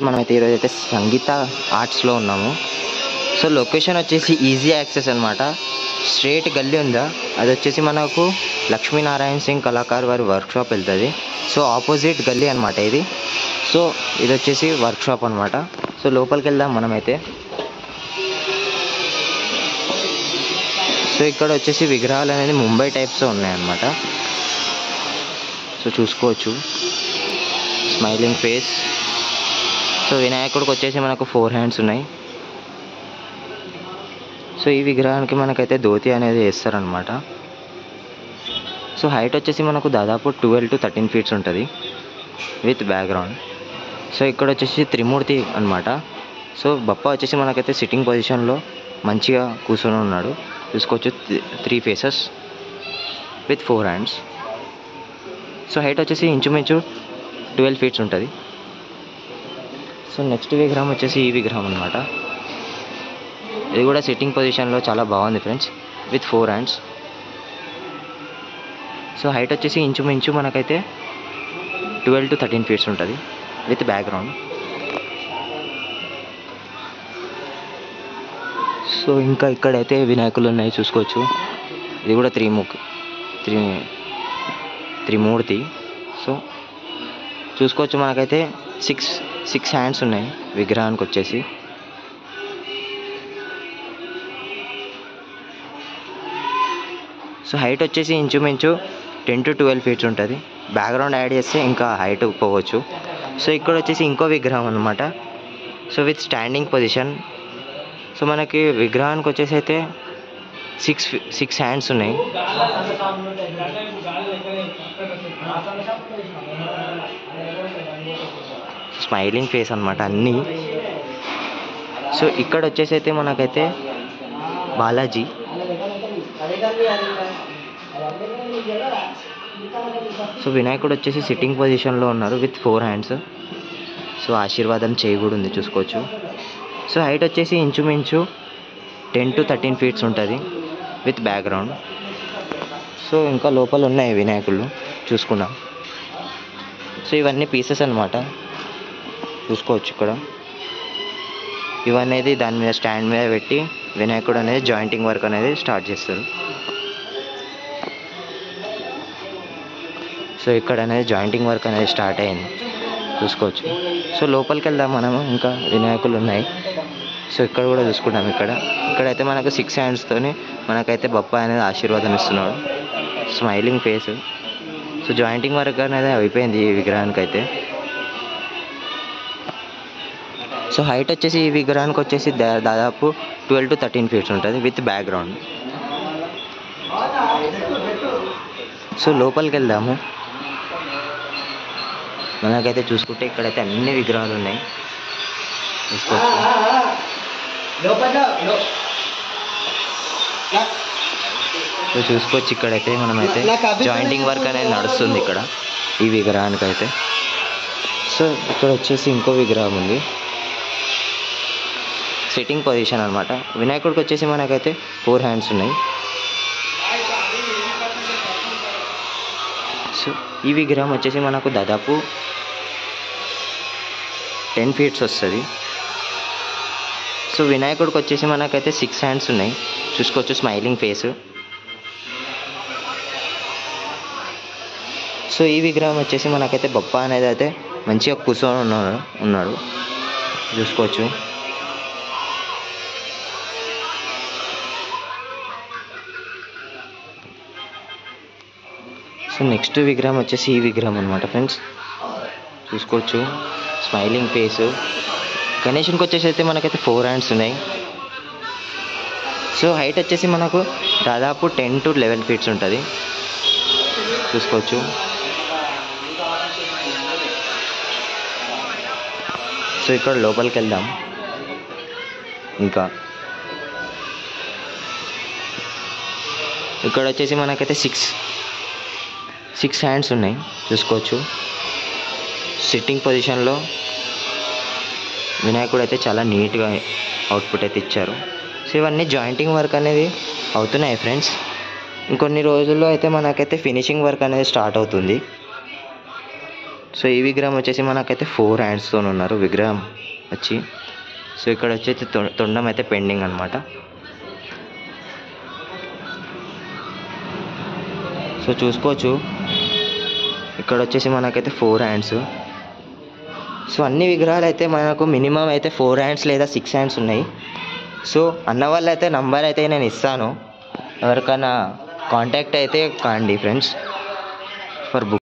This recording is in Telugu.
మనమైతే ఈరోజు అయితే సంగీత ఆర్ట్స్లో ఉన్నాము. సో లొకేషన్ వచ్చేసి ఈజీ యాక్సెస్ అనమాట. స్ట్రేట్ గల్లీ ఉందా, అది వచ్చేసి మనకు లక్ష్మీనారాయణ సింగ్ కళాకార్ వారి వర్క్షాప్ వెళ్తుంది. సో ఆపోజిట్ గల్లీ అనమాట ఇది. సో ఇది వచ్చేసి వర్క్షాప్ అనమాట. సో లోపలికి వెళ్దాం మనమైతే. సో ఇక్కడ వచ్చేసి విగ్రహాలు అనేది ముంబై టైప్స్ ఉన్నాయన్నమాట. సో చూసుకోవచ్చు, స్మైలింగ్ ఫేస్. సో వినాయకుడికి వచ్చేసి మనకు 4 హ్యాండ్స్ ఉన్నాయి. సో ఈ విగ్రహానికి మనకైతే ధోతి అనేది వేస్తారనమాట. సో హైట్ వచ్చేసి మనకు దాదాపు 12 to 13 feet ఉంటుంది విత్ బ్యాక్గ్రౌండ్. సో ఇక్కడ వచ్చేసి త్రిమూర్తి అనమాట. సో బప్ప వచ్చేసి మనకైతే సిట్టింగ్ పొజిషన్లో మంచిగా కూర్చొని ఉన్నాడు. చూసుకోవచ్చు, 3 faces with 4 hands. So height వచ్చేసి ఇంచుమించు 12 feet ఉంటుంది. సో నెక్స్ట్ విగ్రహం వచ్చేసి ఈ విగ్రహం అనమాట. ఇది కూడా సిట్టింగ్ పొజిషన్లో చాలా బాగుంది friends, with 4 hands. So height వచ్చేసి ఇంచుమించు మనకైతే 12 to 13 feet ఉంటుంది విత్ బ్యాక్గ్రౌండ్. సో ఇంకా ఇక్కడైతే వినాయకులు ఉన్నాయి, చూసుకోవచ్చు. ఇది కూడా త్రిమూర్తి. సో చూసుకోవచ్చు, మనకైతే 6 hands ఉన్నాయి విగ్రహానికి వచ్చేసి. సో హైట్ వచ్చేసి ఇంచుమించు 10 to 12 feet ఉంటుంది. బ్యాక్గ్రౌండ్ యాడ్ చేస్తే ఇంకా హైట్ పోవచ్చు. సో ఇక్కడ వచ్చేసి ఇంకో విగ్రహం అనమాట. So with standing position. So మనకి విగ్రహానికి వచ్చేసి అయితే 6 hands ఉన్నాయి. స్మైలింగ్ ఫేస్ అనమాట అన్నీ. సో ఇక్కడ వచ్చేసి అయితే మనకైతే బాలాజీ. సో వినాయకుడు వచ్చేసి సిట్టింగ్ పొజిషన్లో ఉన్నారు విత్ 4 hands. సో ఆశీర్వాదం చేయి కూడా ఉంది, చూసుకోవచ్చు. సో హైట్ వచ్చేసి ఇంచుమించు 10 to 13 feet ఉంటుంది విత్ బ్యాక్గ్రౌండ్. సో ఇంకా లోపల ఉన్నాయి వినాయకుళ్ళు, చూసుకున్నాం. సో ఇవన్నీ పీసెస్ అనమాట, చూసుకోవచ్చు. ఇక్కడ ఇవన్నీ దాని మీద స్టాండ్ మీద పెట్టి వినాయకుడు అనేది జాయింటింగ్ వర్క్ అనేది స్టార్ట్ చేస్తారు. సో ఇక్కడ అనేది జాయింటింగ్ వర్క్ అనేది స్టార్ట్ అయింది, చూసుకోవచ్చు. సో లోపలికి వెళ్దాం మనము. ఇంకా వినాయకులు ఉన్నాయి. సో ఇక్కడ కూడా చూసుకుంటాం. ఇక్కడైతే మనకు 6 handsతోని మనకైతే బప్ప అనేది ఆశీర్వాదం ఇస్తున్నాడు. Smiling face. So jointing work అనేది అయిపోయింది ఈ విగ్రహానికి అయితే. సో హైట్ వచ్చేసి ఈ విగ్రహానికి వచ్చేసి దాదాపు 12 to 13 feet ఉంటుంది విత్ బ్యాక్గ్రౌండ్. సో లోపలికి వెళ్దాము. మనకైతే చూసుకుంటే ఇక్కడైతే అన్ని విగ్రహాలు ఉన్నాయి, చూసుకోవచ్చు. సో చూసుకోవచ్చు, ఇక్కడైతే మనమైతే జాయింటింగ్ వర్క్ అనేది నడుస్తుంది ఇక్కడ ఈ విగ్రహానికి అయితే. సో ఇక్కడ వచ్చేసి ఇంకో విగ్రహం ఉంది, సిట్టింగ్ పొజిషన్ అనమాట. వినాయకుడికి వచ్చేసి మనకైతే 4 hands ఉన్నాయి. సో ఈ విగ్రహం వచ్చేసి మనకు దాదాపు 10 feet వస్తుంది. సో వినాయకుడికి వచ్చేసి మనకైతే 6 hands ఉన్నాయి, చూసుకోవచ్చు. Smiling face. సో ఈ విగ్రహం వచ్చేసి మనకైతే బప్ప అనేది అయితే మంచిగా కూర్చొని ఉన్నాడు, చూసుకోవచ్చు. సో నెక్స్ట్ విగ్రహం వచ్చేసి ఈ విగ్రహం అనమాట ఫ్రెండ్స్, చూసుకోవచ్చు. Smiling face. గణేషునికి వచ్చేసి అయితే మనకైతే 4 hands ఉన్నాయి. సో హైట్ వచ్చేసి మనకు దాదాపు 10 to 11 feet ఉంటుంది, చూసుకోవచ్చు. సో ఇక్కడ లోపలికి వెళ్దాం. ఇంకా ఇక్కడ వచ్చేసి మనకైతే 6 hands ఉన్నాయి, చూసుకోవచ్చు. సిట్టింగ్ పొజిషన్లో వినాయకుడు అయితే చాలా నీట్గా అవుట్పుట్ అయితే ఇచ్చారు. సో ఇవన్నీ జాయింటింగ్ వర్క్ అనేది అవుతున్నాయి ఫ్రెండ్స్. ఇంకొన్ని రోజుల్లో అయితే మనకైతే ఫినిషింగ్ వర్క్ అనేది స్టార్ట్ అవుతుంది. సో ఈ విగ్రహం వచ్చేసి మనకైతే 4 హ్యాండ్స్తో ఉన్నారు విగ్రహం వచ్చి. సో ఇక్కడ వచ్చేసి తొండం అయితే పెండింగ్ అనమాట. సో చూసుకోవచ్చు ఇక్కడ వచ్చేసి మనకైతే 4 హ్యాండ్స్. సో అన్ని విగ్రహాలు అయితే మనకు మినిమం అయితే 4 హ్యాండ్స్ లేదా 6 హ్యాండ్స్ ఉన్నాయి. సో అన్న వాళ్ళు అయితే నంబర్ అయితే నేను ఇస్తాను, ఎవరికైనా కాంటాక్ట్ అయితే కాండి ఫ్రెండ్స్ ఫర్ బుక్.